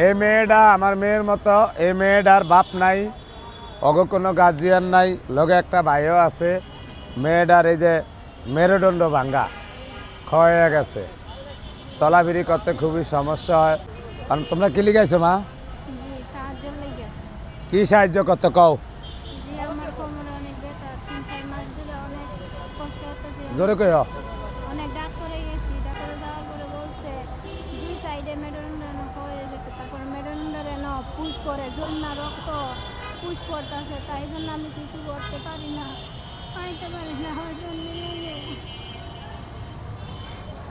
এই মেয়েটা আমার মেয়ের মতো, এই মেয়েটার বাপ নাই, অগ কোনো গার্জিয়ান নাই, লগে একটা ভাইও আছে। মেয়েটার এই যে মেরুদণ্ড ভাঙ্গা ক্ষয়ে গেছে, চলাফিরি করতে খুবই সমস্যা হয়। কারণ তোমরা কি লিখাইছো মা? জি সাহায্যের লাগে। কি সাহায্য করতে কও? জি আমার কোমরে অনেক ব্যথা, 3-4 মাস ধরে অনেক কষ্ট হতেছে। জোরে কইও। অনেক ডাক্তারে গেছি, ডাক্তারে যাওয়ার পরে বলছে দুই সাইডে মেরুদণ্ড হয়ে গেছে। তারপর মেরুদণ্ডে পুজ করে জন্না রক্ত পুজ করতেছে, তাই জন্য আমি কিছু করতে পারি না, পাইতে পারি না। আমার জন্য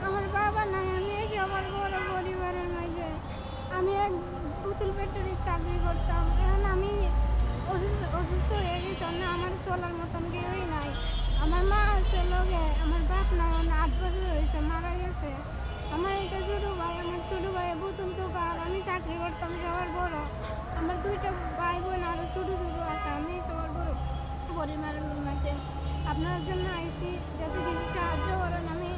আমার বাবা নাই, আমি এসে আমার বড় পরিবারের মাঝে আমি এক পুতুল ফ্যাক্টরির চাকরি করতাম। এখন আমি অসুস্থ হয়ে গেছি, না আমার চলার মতন কেউই নাই। আমার মা আছে লগে, আমার বাপ নাই, 8 বছর হয়েছে মারা গেছে। আমার একটা ছোটো ভাই, আমার ছোটো ভাই প্রথম টোকার, আমি চাকরি করতাম সবার বড়। আমার 2টা ভাই বোন আরও ছোটো ছোটো আছে, আমি সবার বড় পরিবারের মাঝে। আপনার জন্য আইসি, যাতে কিছু সাহায্য করেন। আমি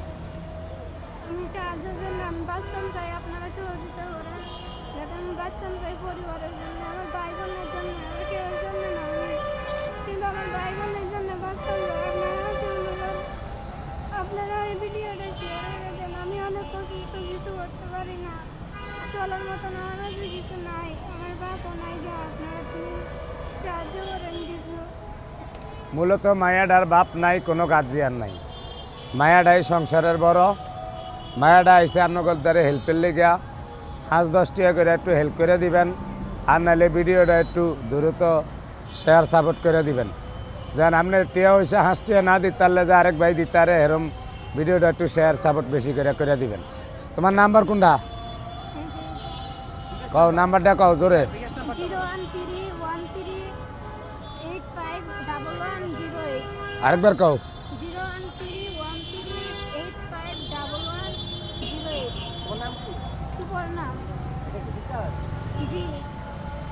সাহায্যের জন্য আমি বাঁচতাম চাই, আপনারা সহযোগিতা করেন যাতে আমি বাঁচতাম চাই পরিবারের জন্য, আমার ভাই বোনের জন্য, আমার কেউ জন্য না। আমি কিন্তু আমার ভাই বোনের জন্য বাঁচতাম চাই। আপনারা এই ভিডিওটা শেয়ার করে দেন। আমি অনেক অসুস্থ, কিছু করতে পারি না, চলার মতন আমার কাছে কিছু নাই, আমার বাপও নাই। যা আপনারা প্লিজ সাহায্য করেন কিছু। মূলত মায়াডার বাপ নাই, কোনো গার্জিয়ান নাই। মায়াডাই সংসারের বড়। মায়াডা আইসে আপনার দ্বারে হেল্পের লেগিয়া 5-10 টাকা করে একটু হেল্প করে দিবেন, আর নাহলে ভিডিওটা একটু দ্রুত শেয়ার সাপোর্ট করে দিবেন। যেন আপনার টিয়া হয়েছে 5 টাকা না দিতে পারলে যে আরেক ভাই দিতে পারে, এরম ভিডিওটা একটু শেয়ার সাপোর্ট বেশি করে দিবেন। তোমার নাম্বার কোনটা কও? নাম্বারটা কও জোরে। 01313851108। আরেকবার কও। 01313851108। সুপর্ণা। জি।